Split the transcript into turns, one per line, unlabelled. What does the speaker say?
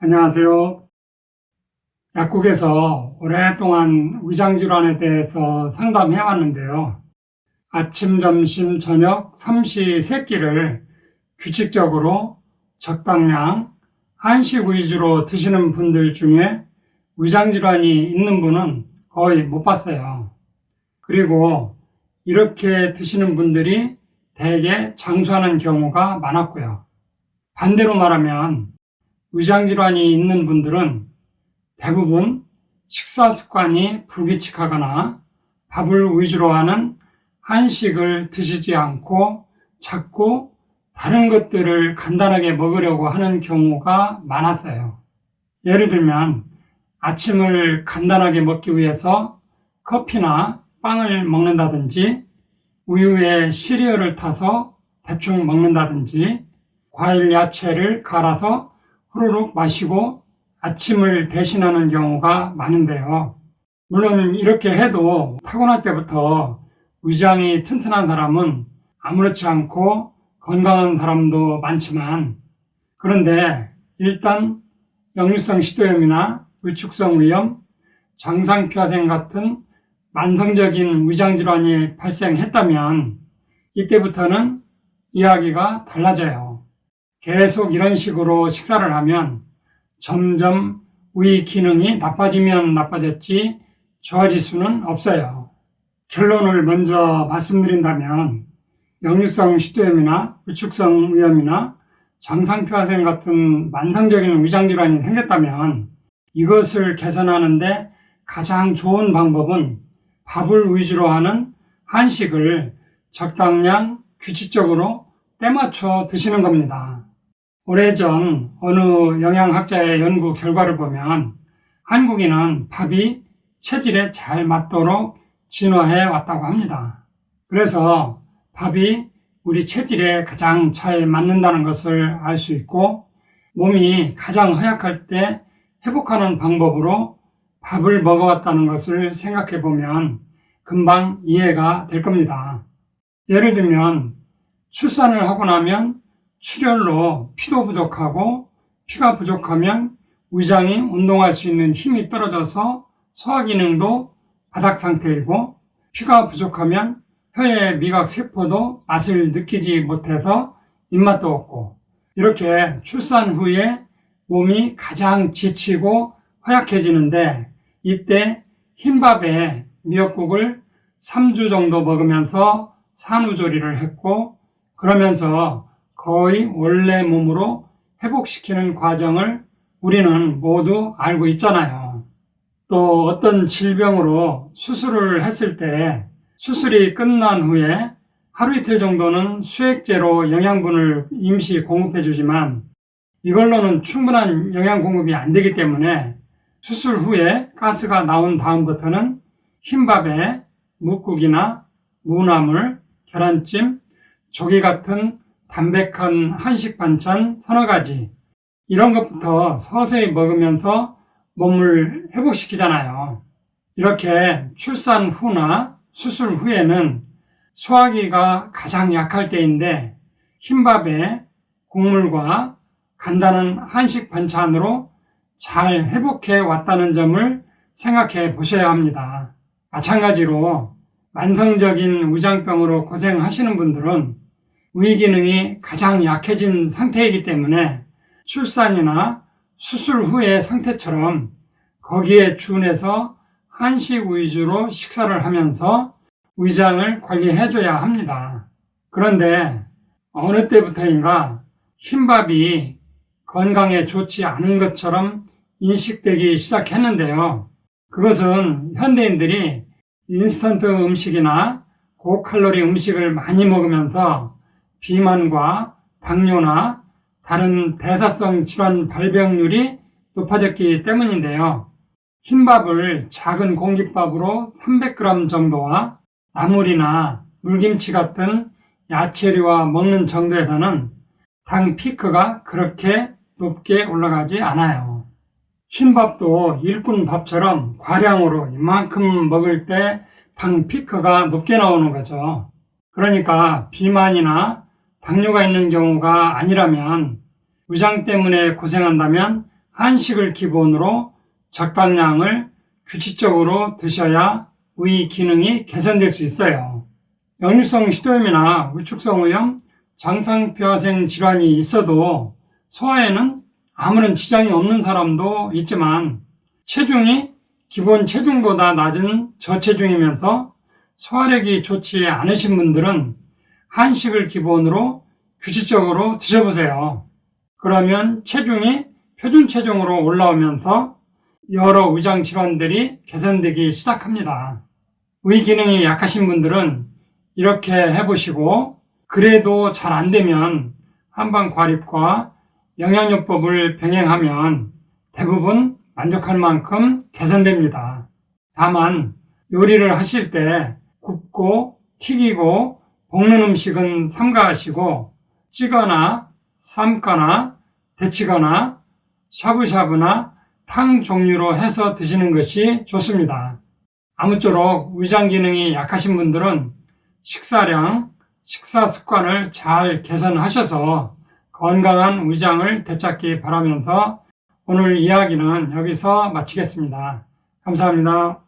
안녕하세요. 약국에서 오랫동안 위장질환에 대해서 상담해 왔는데요. 아침, 점심, 저녁 3시 3끼를 규칙적으로 적당량 한식 위주로 드시는 분들 중에 위장질환이 있는 분은 거의 못 봤어요. 그리고 이렇게 드시는 분들이 대개 장수하는 경우가 많았고요. 반대로 말하면 위장질환이 있는 분들은 대부분 식사 습관이 불규칙하거나 밥을 위주로 하는 한식을 드시지 않고 자꾸 다른 것들을 간단하게 먹으려고 하는 경우가 많았어요. 예를 들면 아침을 간단하게 먹기 위해서 커피나 빵을 먹는다든지 우유에 시리얼을 타서 대충 먹는다든지 과일 야채를 갈아서 후루룩 마시고 아침을 대신하는 경우가 많은데요. 물론 이렇게 해도 타고날 때부터 위장이 튼튼한 사람은 아무렇지 않고 건강한 사람도 많지만, 그런데 일단 역류성 식도염이나 위축성 위염, 장상표화생 같은 만성적인 위장질환이 발생했다면 이때부터는 이야기가 달라져요. 계속 이런 식으로 식사를 하면 점점 위 기능이 나빠지면 나빠졌지 좋아질 수는 없어요. 결론을 먼저 말씀드린다면 역류성 식도염이나 위축성 위염이나 장상표화생 같은 만성적인 위장질환이 생겼다면 이것을 개선하는데 가장 좋은 방법은 밥을 위주로 하는 한식을 적당량 규칙적으로 때맞춰 드시는 겁니다. 오래전 어느 영양학자의 연구 결과를 보면 한국인은 밥이 체질에 잘 맞도록 진화해 왔다고 합니다. 그래서 밥이 우리 체질에 가장 잘 맞는다는 것을 알 수 있고, 몸이 가장 허약할 때 회복하는 방법으로 밥을 먹어왔다는 것을 생각해 보면 금방 이해가 될 겁니다. 예를 들면 출산을 하고 나면 출혈로 피도 부족하고, 피가 부족하면 위장이 운동할 수 있는 힘이 떨어져서 소화기능도 바닥 상태이고, 피가 부족하면 혀의 미각 세포도 맛을 느끼지 못해서 입맛도 없고, 이렇게 출산 후에 몸이 가장 지치고 허약해지는데, 이때 흰밥에 미역국을 3주 정도 먹으면서 산후조리를 했고, 그러면서 거의 원래 몸으로 회복시키는 과정을 우리는 모두 알고 있잖아요. 또 어떤 질병으로 수술을 했을 때 수술이 끝난 후에 하루 이틀 정도는 수액제로 영양분을 임시 공급해 주지만 이걸로는 충분한 영양 공급이 안 되기 때문에 수술 후에 가스가 나온 다음부터는 흰밥에 묵국이나 무나물, 계란찜, 조기 같은 담백한 한식 반찬 서너 가지, 이런 것부터 서서히 먹으면서 몸을 회복시키잖아요. 이렇게 출산 후나 수술 후에는 소화기가 가장 약할 때인데 흰밥에 국물과 간단한 한식 반찬으로 잘 회복해 왔다는 점을 생각해 보셔야 합니다. 마찬가지로 만성적인 위장병으로 고생하시는 분들은 위 기능이 가장 약해진 상태이기 때문에 출산이나 수술 후의 상태처럼 거기에 준해서 한식 위주로 식사를 하면서 위장을 관리해줘야 합니다. 그런데 어느 때부터인가 흰밥이 건강에 좋지 않은 것처럼 인식되기 시작했는데요. 그것은 현대인들이 인스턴트 음식이나 고칼로리 음식을 많이 먹으면서 비만과 당뇨나 다른 대사성 질환 발병률이 높아졌기 때문인데요. 흰밥을 작은 공깃밥으로 300g 정도와 나물이나 물김치 같은 야채류와 먹는 정도에서는 당 피크가 그렇게 높게 올라가지 않아요. 흰밥도 일꾼밥처럼 과량으로 이만큼 먹을 때 당 피크가 높게 나오는 거죠. 그러니까 비만이나 당뇨가 있는 경우가 아니라면 위장 때문에 고생한다면 한식을 기본으로 적당량을 규칙적으로 드셔야 위 기능이 개선될 수 있어요. 역류성 식도염이나 위축성 의염, 장상표화생 질환이 있어도 소화에는 아무런 지장이 없는 사람도 있지만 체중이 기본 체중보다 낮은 저체중이면서 소화력이 좋지 않으신 분들은 한식을 기본으로 규칙적으로 드셔보세요. 그러면 체중이 표준 체중으로 올라오면서 여러 위장 질환들이 개선되기 시작합니다. 위 기능이 약하신 분들은 이렇게 해보시고 그래도 잘 안되면 한방과립과 영양요법을 병행하면 대부분 만족할 만큼 개선됩니다. 다만 요리를 하실 때 굽고 튀기고 볶는 음식은 삼가하시고 찌거나 삶거나 데치거나 샤브샤브나 탕 종류로 해서 드시는 것이 좋습니다. 아무쪼록 위장 기능이 약하신 분들은 식사량, 식사 습관을 잘 개선하셔서 건강한 위장을 되찾기 바라면서 오늘 이야기는 여기서 마치겠습니다. 감사합니다.